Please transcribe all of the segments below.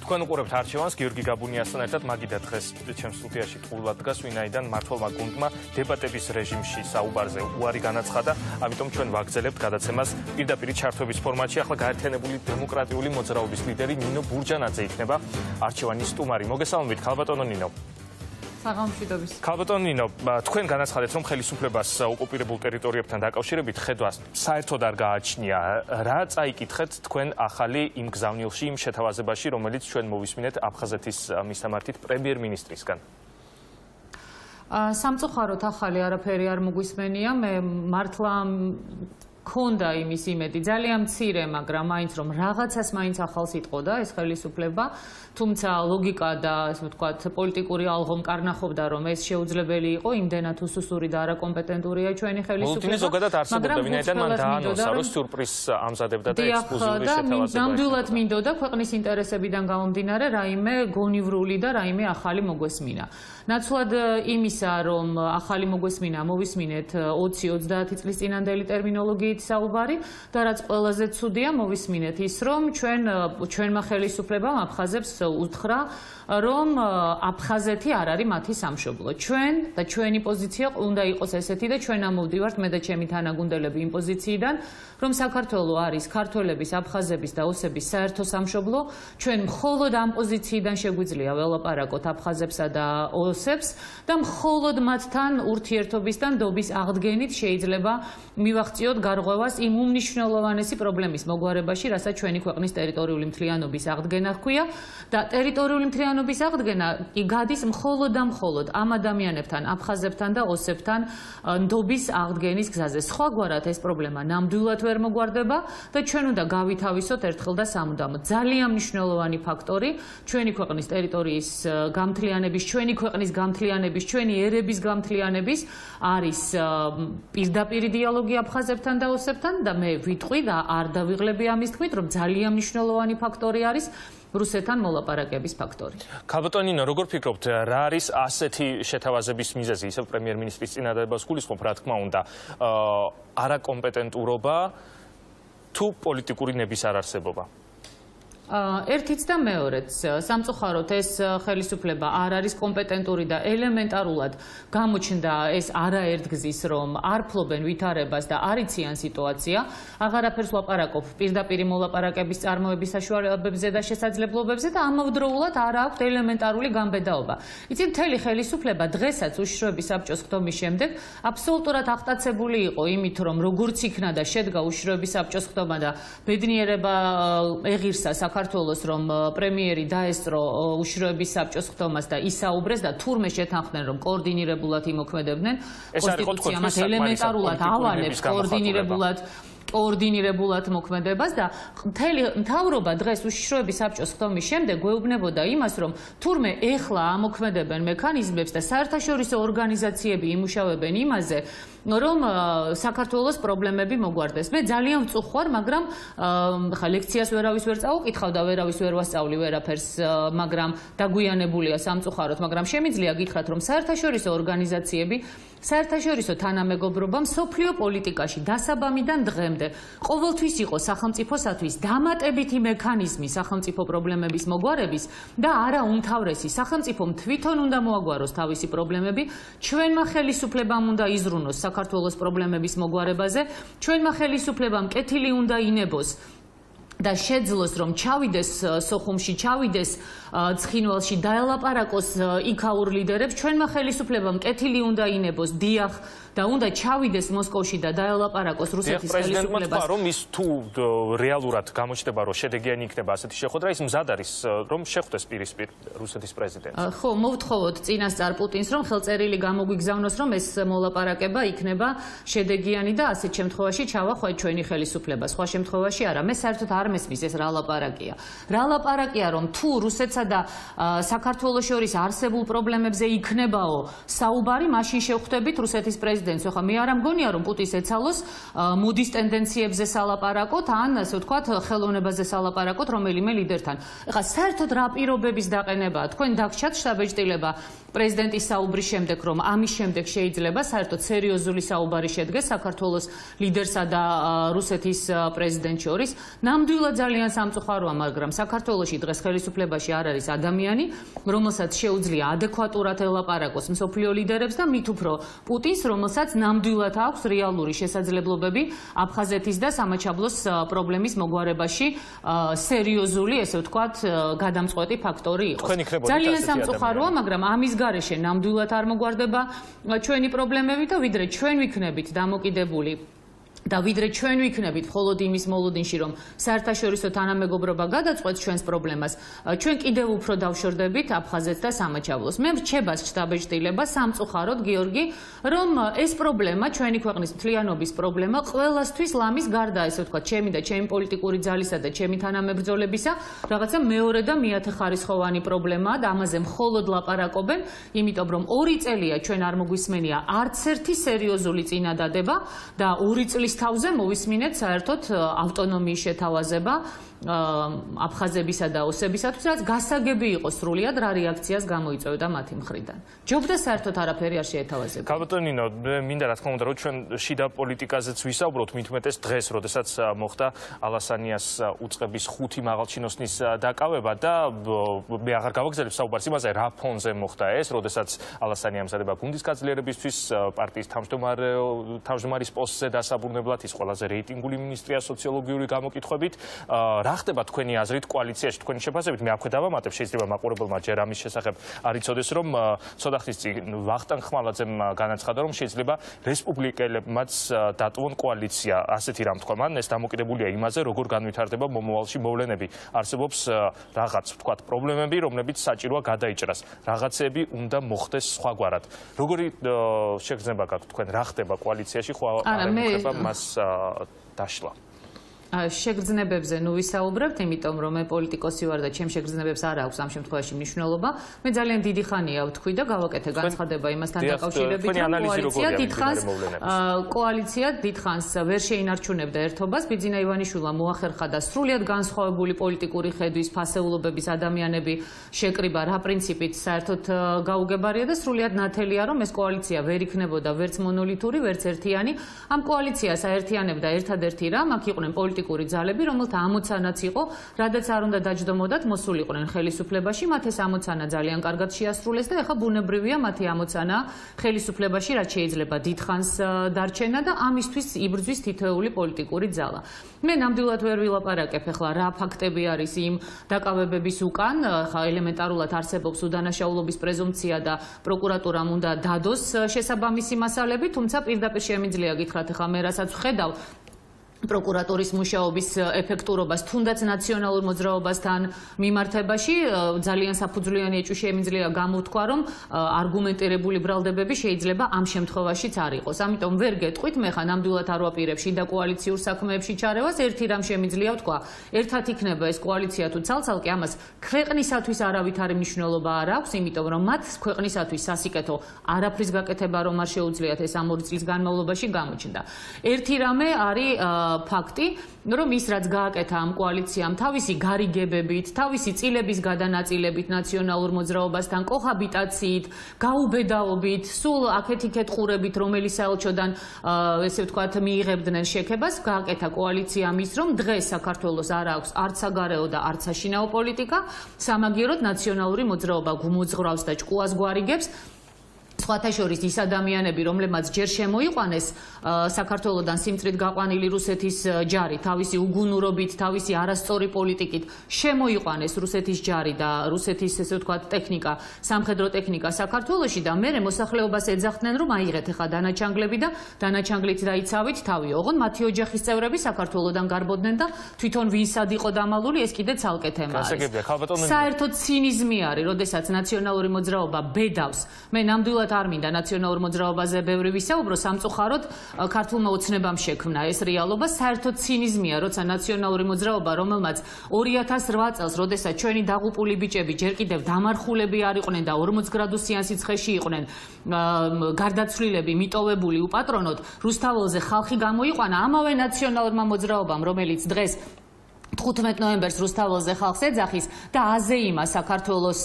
თქვენ უყურებთ არჩევანს გიორგი გაბუნიასთან ერთად მაგიდა დღეს ჩემს სტუდიაში ტყუილად დგას, ვინაიდან მმართველმა გუნდმა დებატების რეჟიმში საუბარზე უარი განაცხადა, ამიტომ ჩვენ ვაგრძელებთ გადაცემას პირდაპირ ჩართვების ფორმატში. ახლა გაერთიანებული დემოკრატიული მოძრაობის ლიდერი ნინო ბურჯანაძე იქნება არჩევანის სტუმარი. მოგესალმებით, ქალბატონო ნინო. ქალბატონო ნინო, თქვენ განაცხადეთ, რომ ხელისუფლებას ოკუპირებულ ტერიტორიებთან დაკავშირებით ხედვა საერთოდ არ გააჩნია. რა წაიკითხეთ თქვენ ახალი იმ გზავნილში, იმ შეთავაზებაში, რომელიც ჩვენ მოვისმინეთ აფხაზეთის მისამართით პრემიერ-მინისტრისგან? სამწუხაროდ ახალი არაფერი არ მოგვისმენია. მე მართლა ქონდა იმის იმედი ძალიან მცირე, მაგრამ მაინც რომ რაღაცას მაინც ახალს იტყოდა ეს ხელისუფლება, თუმცა ლოგიკა და ასე ვთქვათ პოლიტიკური ალღომ კარნახობდა, რომ ეს შეუძლებელი იყო, იმდენად უსუსური და არაკომპეტენტურია ჩვენი ხელისუფლება. მოლტინი ზოგადად არსებობდა, ვინაიდან მან დაანონსა, რომ სიურპრიზს ამზადებდა და ექსკლუზიური შეთავაზება. ნამდვილად მინდოდა ქვეყნის ინტერესებიდან გამომდინარე რაიმე გონივრული და რაიმე ახალი მოგვესმინა. ნაცვლად იმისა, რომ ახალი მოგვესმინა, მოვისმინეთ 20-30 წლის წინანდელი ტერმინოლოგიით საუბარი და რაც ყველაზე ცუდია, მოვისმინეთ ის, რომ ჩვენმა ხელისუფლებამ აფხაზებს უთხრა, რომ აფხაზეთი არ არის მათი სამშობლო. ჩვენ და ჩვენი პოზიცია უნდა იყოს ესეთი და ჩვენ ამოვდივართ მე და ჩემი თანაგუნდელები იმ პოზიციიდან, რომ საქართველო არის ქართველების, აფხაზების და ოსების საერთო სამშობლო. ჩვენ მხოლოდ ამ პოზიციიდან შეგვიძლია ველაპარაკოთ აფხაზებსა და ოსებს და მხოლოდ მათთან ურთიერთობის და ნდობის აღდგენით შეიძლება მივახციოთ გარღვევას იმ უმნიშვნელოვანესი პრობლემის მოგვარებაში, რასაც ჩვენი ქვეყნის ტერიტორიული მთლიანობის აღდგენა ჰქვია და ტერიტორიული მთლიანობის აღდგენა კი გადის მხოლოდ და მხოლოდ ამ ადამიანებთან, აფხაზებთან და ოსებთან ნდობის აღდგენის გზაზე. სხვაგვარად ეს პრობლემა ნამდვილად ვერ მოგვარდება და ჩვენ უნდა გავითავისოთ ერთხელ და სამუდამოდ. ძალიან მნიშვნელოვანი ფაქტორი ჩვენი ქვეყნის ტერიტორიის გამთლიანების, ჩვენი ქვეყნის გამთლიანების, ჩვენი ერების გამთლიანების არის პირდაპირი დიალოგი აფხაზებთან და ოსებთან და მე ვიტყვი და არ დავიღლები ამის თქმით, რომ ძალიან მნიშვნელოვანი ფაქტორი არის რუსეთთან მოლაპარაკების ფაქტორი. ქალბატონო ნინო, როგორ ფიქრობთ, რა არის ასეთი შეთავაზების მიზეზი? ისევ პრემიერ-მინისტრის წინადადებას გულისხმობ, რა თქმა უნდა, არაკომპეტენტურობა თუ პოლიტიკური ნების არარსებობა? ერთიც და მეორეც. სამწუხაროდ ეს ხელისუფლება არ არის კომპეტენტური და ელემენტარულად გამოჩნდა ეს არაერთგზის, რომ არ ფლობენ ვითარებას და არ იციან სიტუაცია. აღარაფერს ლაპარაკობ პირდაპირი მოლაპარაკების წარმოების საშუალებებზე და შესაძლებლობებზე და ამავდროულად არ აქვთ ელემენტარული გამბედაობა. იცით, მთელი ხელისუფლება დღესაც უშიშროების საბჭოს ხდომის შემდეგ აბსოლუტურად აღტაცებული იყო იმით, რომ როგორც იქნა და შედგა უშიშროების საბჭოს ხდომა და ბედნიერება ეღირსა საქართველოს, რომ პრემიერი დაესწრო უშიშროების საბჭოს ხდომას და ისაუბრეს და თურმე შეთანხმდნენ, რომ კოორდინირებულად იმოქმედებდნენ. კონსტიტუცია მას ელემენტარულად ავალებს კოორდინირებულად მოქმედებას და მთელი მთავრობა დღეს უშიშროების საბჭოს ხდომის შემდეგ გვეუბნებოდა იმას, რომ თურმე ეხლა ამოქმედებენ მექანიზმებს და საერთაშორისო ორგანიზაციები იმუშავებენ იმაზე, რომ საქართველოს პრობლემები მოგვარდეს. მე ძალიან ვწუხვარ, მაგრამ ხა ლექციას ვერავის ვერ წაუკითხავ და ვერავის ვერ ვასწავლი ვერაფერს, მაგრამ დაგვიანებულია სამწუხაროდ, მაგრამ შემიძლია გითხრათ, რომ საერთაშორისო ორგანიზაციები, საერთაშორისო თანამეგობრობა მსოფლიო პოლიტიკაში დასაბამიდან დღემდე ყოველთვის იყო სახელმწიფოსათვის დამატებითი მექანიზმი სახელმწიფო პრობლემების მოგვარების და არა უმთავრესი. სახელმწიფომ თვითონ უნდა მოაგვაროს თავისი პრობლემები, ჩვენმა ხელისუფლებამ უნდა იზრუნოს საქართველოს პრობლემების მოგვარებაზე, ჩვენმა ხელისუფლებამ კეთილი უნდა ინებოს და შეძლოს, რომ ჩავიდეს სოხუმში, ჩავიდეს ცხინვალში, დაელაპარაკოს იქაურ ლიდერებს, ჩვენმა ხელისუფლებამ კეთილი უნდა ინებოს, დიახ, და უნდა ჩავიდეს მოსკოვში და დაელაპარაკოს რუსეთის ხელისუფლებას. რომ ის თუ რეალურად გამოჩნდება, რომ შედეგიანი იქნება ასეთი შეხვედრა, ის მზად არის, რომ შეხვდეს პირისპირ რუსეთის პრეზიდენტს. ხო, მოვთხოვოთ წინასწარ პუტინს, რომ ხელწერილი გამოგვიგზავნოს, რომ ეს მოლაპარაკება იქნება შედეგიანი და ასეთ შემთხვევაში ჩავახვეთ ჩვენი ხელისუფლება. სხვა შემთხვევაში არა. მე საერთოდ არ მესმის ეს რა ლაპარაკია. რა ლაპარაკია, რომ თუ რუსეთსა და საქართველოს შორის არსებულ პრობლემებზე იქნებაო საუბარი, მაშინ შევხვდებით რუსეთის პრეზიდენტს პრეზიდენტს, ხო, მე არ მგონია რომ პუტინს ეცალოს მოდის ტენდენციებზე სალაპარაკოთ, ან ასე ვთქვათ, ხელოვნებაზე სალაპარაკოთ რომელიმე ლიდერთან. ეხლა საერთოდ რა პირობების დაყენებაა? თქვენ დაგჭათ შტაბ-ბიჭდილება პრეზიდენტის საუბრის შემდეგ, რომ ამის შემდეგ შეიძლება საერთოდ სერიოზული საუბარი შედგეს საქართველოს ლიდერსა და რუსეთის პრეზიდენტს შორის. ნამდვილად ძალიან სამწუხაროა, მაგრამ საქართველოში დღეს ხელისუფლებაში არ არის ადამიანი, რომელსაც შეუძლია ადეკვატურად ელაპარაკოს მსოფლიო ლიდერებს და მით უფრო პუტინს, რომელსაც ნამდვილად აქვს რეალური შესაძლებლობები აფხაზეთის და სამაჩაბლოს პრობლემის მოგვარებაში სერიოზული, ესე ვთქვათ, გადამწყვეტი ფაქტორი იყოს. ძალიან სამწუხაროა, მაგრამ ამის გარეშე ნამდვილად არ მოგვარდება ჩვენი პრობლემები და ვიდრე ჩვენ ვიქნებით დამოკიდებული და ვიდრე ჩვენ ვიქნებით მხოლოდ იმის მოლოდინში, რომ საერთაშორისო თანამეგობრობა გადაწყვეტს ჩვენს პრობლემას, ჩვენ კიდევ უფრო დავშორდებით აფხაზეთს და სამაჩაბლოს. მე რჩება შტაბ-ბიჭდილება სამწუხაროდ, გიორგი, რომ ეს პრობლემა, ჩვენი ქვეყნის მთლიანობის პრობლემა, ყველასთვის ლამის გარდა, ესე ვთქვათ, ჩემი და ჩემი პოლიტიკური ძალისა და ჩემი თანამებრძოლებისა, რაღაცა მეორე და მეათეხარისხოვანი პრობლემაა და ამაზე მხოლოდ ლაპარაკობენ, იმიტომ რომ 2 წელია ჩვენ არ მოგვისმენია არც ერთი სერიოზული წინადადება და 2 წლის თავზე მოვისმინეთ საერთოდ ავტონომიის შეთავაზება აფხაზებისა და ოსებისათვის, რაც გასაგები იყო სრულიად რა რეაქციას გამოიწვევდა მათი მხრიდან. ჯობდა საერთოდ არაფერი არ შეეთავაზებოდა. გაბატონინო, მინდა რა თქმა უნდა, რომ ჩვენ შიდა პოლიტიკაზეც ვისაუბროთ, მით უმეტეს დღეს, როდესაც მოხდა ალასანიას უწყების 5 მაღალჩინოსნის დაკავება და მე აღარ გავაგზავნებ საუბარს იმაზე, რა ფონზე მოხდა ეს, როდესაც ალასანია ამზადება გუნდის გაძლიერებისთვის, პარტიის თავმჯდომარის პოსტზე დასაბრუნებლად, ის ყველაზე რეიტინგული მინისტრია სოციოლოგიური გამოკითხვებით. რა ხდება თქვენი აზრით კოალიციაში, თქვენი შეფასებით? მე აქვე დავამატებ, შეიძლება მაყურებელმა ჯერ ამის შესახებ არ იცოდეს, რომ ცოტა ხნის წინ ვახტანგ ხმალაძემ განაცხადა, რომ შეიძლება რესპუბლიკელებმაც დატოვონ კოალიცია. ასეთი რამ თქვა მან, ეს დამოკიდებულია იმაზე, როგორ განვითარდება მომავალში მოვლენები. არსებობს რაღაც, ვთქვათ, პრობლემები, რომლებიც საჭიროა გადაიჭრას. რაღაცები უნდა მოხდეს სხვაგვარად. როგორი შეგრძნება გაქვთ თქვენ, რა ხდება კოალიციაში, ხო არ ემუქრება მას დაშლა? შეგრძნებებზე ნუ ვისაუბრებთ, იმიტომ რომ მე პოლიტიკოსი ვარ და ჩემ შეგრძნებებს არ აქვს ამ შემთხვევაში მნიშვნელობა. მე ძალიან დიდი ხანია ვთქვი და გავაკეთე განცხადება იმასთან დაკავშირებით, რომ კოალიცია დიდხანს ვერ შეინარჩუნებდა ერთობას. ბიძინა ივანიშვილმა მოახერხა და სრულიად განსხვავებული პოლიტიკური ხედვის, ფასეულობების ადამიანები შეკრიბა რა პრინციპით საერთოდ გაუგებარია და სრულიად ნათელია, რომ ეს კოალიცია ვერ იქნებოდა ვერც მონოლითური, ვერც ერთიანი. ამ კოალიციას აერთიანებდა ერთადერთი რამ, აქ იყვნენ პოლიტიკური ძალები, რომელთა ამოცანაც იყო, რადგან არ უნდა დაჯდომოდათ, მოსულიყვნენ ხელისუფლებაში, მათ ეს ამოცანა ძალიან კარგად შეასრულეს და ეხლა ბუნებრივია მათი ამოცანა ხელისუფლებაში, რაც შეიძლება დიდხანს დარჩენა და ამისთვის იბრძვის თითოეული პოლიტიკური ძალა. მე ნამდვილად ვერ ვილაპარაკებ ეხლა რა ფაქტები არის იმ დაკავებების უკან, ხა ელემენტარულად არსებობს უდანაშაულობის პრეზუმპცია და პროკურატურამ უნდა დადოს შესაბამისი მასალები, თუმცა პირდაპირ შემიძლია გითხრათ, ეხლა მე რასაც ვხედავ პროკურატურის მუშაობის ეფექტურობას, თუნდაც ნაციონალურ მოძრაობასთან მიმართებაში ძალიან საფუძვლიანი ეჭვი შემიძლია გამოთქვა, რომ არგუმენტირებული ბრალდებები შეიძლება ამ შემთხვევაშიც არ იყოს. ამიტომ ვერ გეტყვით, მე ხან ნამდვილად არ ვაპირებ შიდა კოალიციურ საქმეებში ჩარევას, ერთი რამ შემიძლია ვთქვა. ერთად იქნება ეს კოალიცია თუ ცალ-ცალკე, ამას ქვეყნისათვის არავითარი მნიშვნელობა არ აქვს, იმიტომ რომ მათ ქვეყნისათვის სასიკეთო არაფრის გაკეთება რომ არ შეუძლიათ ეს ამ 2 წლის განმავლობაში გამოჩნდა. ერთი რამე არის ფაქტი, რომ ის რაც გააკეთა ამ კოალიციამ თავისი გარიგებებით, თავისი წილების გადანაწილებით ნაციონალურ მოძრაობასთან, კოჰაბიტაციით, გაუბედაობით, სულ აქეთ-იქეთ ყურებით, რომელიც საელჩოდან ესე ვთქვათ მიიღებდნენ შექებას, გააკეთა კოალიციამ ის, რომ დღეს საქართველოს არ აქვს არც საგარეო და არც საშინაო პოლიტიკა, სამაგიეროდ ნაციონალური მოძრაობა გუმოძღვრავს და ჭკუას გვარიგებს. სხვათა შორის ის ადამიანები, რომლებმაც ჯერ შემოიყვანეს საქართველოსთან სიმწრით გაყვანილი რუსეთის ჯარი, თავისი უგუნურობით, თავისი არასწორი პოლიტიკით შემოიყვანეს რუსეთის ჯარი და რუსეთის ესე ვთქვათ ტექნიკა, სამხედრო ტექნიკა საქართველოში და მერე მოსახლეობას ეძახდნენ, რომ აიღეთ ახლა დანაჩანგლები და დანაჩანგლით დაიცავით თავი. ოღონდ მათი ოჯახის წევრები საქართველოსთან გარბოდნენ და თვითონ ვინსად იყო დამალული, ეს კიდე ცალკე თემა არის. საერთოდ ცინიზმი არის, როდესაც ნაციონალური მოძრაობა ბედავს. მე ნამდვილად არ მინდა ნაციონალურ მოძრაობაზე ბევრი ვისაუბრო, სამწუხაროდ ქართულმა ოცნებამ შექმნა ეს რეალობა. საერთოდ ცინიზმია, როცა ნაციონალური მოძრაობა, რომელმაც 2008 წელს, როდესაც ჩვენი დაღუპული ბიჭები ჯერ კიდევ დამარხულები არ იყვნენ და 40 გრადუსიან სიცხეში იყვნენ, გარდაცვლილები მიტოვებული უპატრონოდ, რუსთაველზე ხალხი გამოიყვანა ამავე ნაციონალურმა მოძრაობამ, რომელიც დღეს 15 ნოემბერს რუსთაველზე ხალხს ეძახის და აზეიმა საქართველოს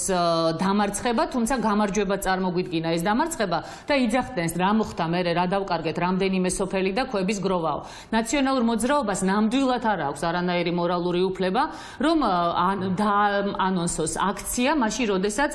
დამარცხება, თუმცა გამარჯვება წარმოგვიდგინა ეს დამარცხება და იძახდნენ რა მოხდა მერე რა დავკარგეთ რამდენიმე სოფელი და ქვების გროვაო. ნაციონალურ მოძრაობას ნამდვილად არ აქვს არანაირი მორალური უფლება, რომ დაანონსოს აქცია, მაშინ როდესაც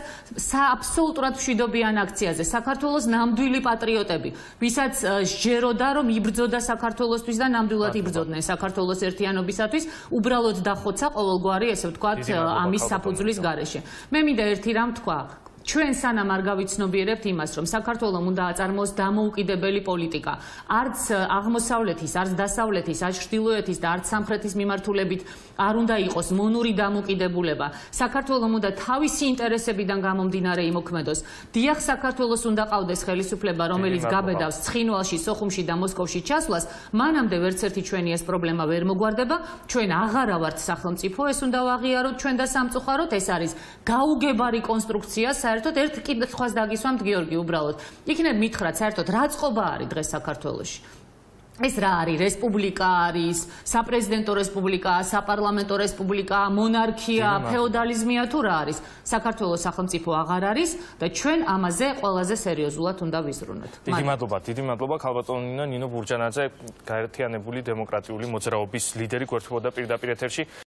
აბსოლუტურად მშვიდობიან აქციაზე საქართველოს ნამდვილი პატრიოტები, ვისაც სჯეროდა რომ იბრძოდა საქართველოსთვის და ნამდვილად იბრძოდნენ საქართველოს ერთიანობისათვის, უბრალოდ დახოცა ყოველგვარი, ესე ვთქვათ, ამის საფუძვლის გარეშე. მე მინდა ერთი რამ თქვა. ჩვენ სანამ არ გავიცნობიერებთ იმას, რომ საქართველოს უნდა აწარმოოს დამოუკიდებელი პოლიტიკა, არც აღმოსავლეთის, არც დასავლეთის, არც ჩრდილოეთის და არც სამხრეთის მიმართულებით არ უნდა იყოს მონური დამოკიდებულება. საქართველოს უნდა თავისი ინტერესებიდან გამომდინარე იმოქმედოს. დიახ, საქართველოს უნდა ყავდეს ხელისუფლება, რომელიც გაბედავს ცხინვალში, სოხუმში და მოსკოვში ჩასვლას, მანამდე ვერცერთი ჩვენი ეს პრობლემა ვერ მოგვარდება. ჩვენ აღარა ვართ სახელმწიფო, ეს უნდა ვაღიაროთ ჩვენ და სამწუხაროდ ეს არის გაუგებარი კონსტრუქცია. საერთოდ ერთ კითხვას დაგისვამთ გიორგი, უბრალოდ. იქნებ მითხრათ, საერთოდ რა წყობა არის დღეს საქართველოში? ეს რა არის? რესპუბლიკა არის, საპრეზიდენტო რესპუბლიკაა, საპარლამენტო რესპუბლიკაა, მონარქია, ფეოდალიზმია თუ რა არის? საქართველოს სახელმწიფო აღარ არის და ჩვენ ამაზე ყველაზე სერიოზულად უნდა ვიზრუნოთ. დიდი მადლობა ქალბატონო ნინო ბურჯანაძე, გაერთიანებული დემოკრატიული მოძრაობის ლიდერი გვერდთხოვდა პირდაპირ ეთერში.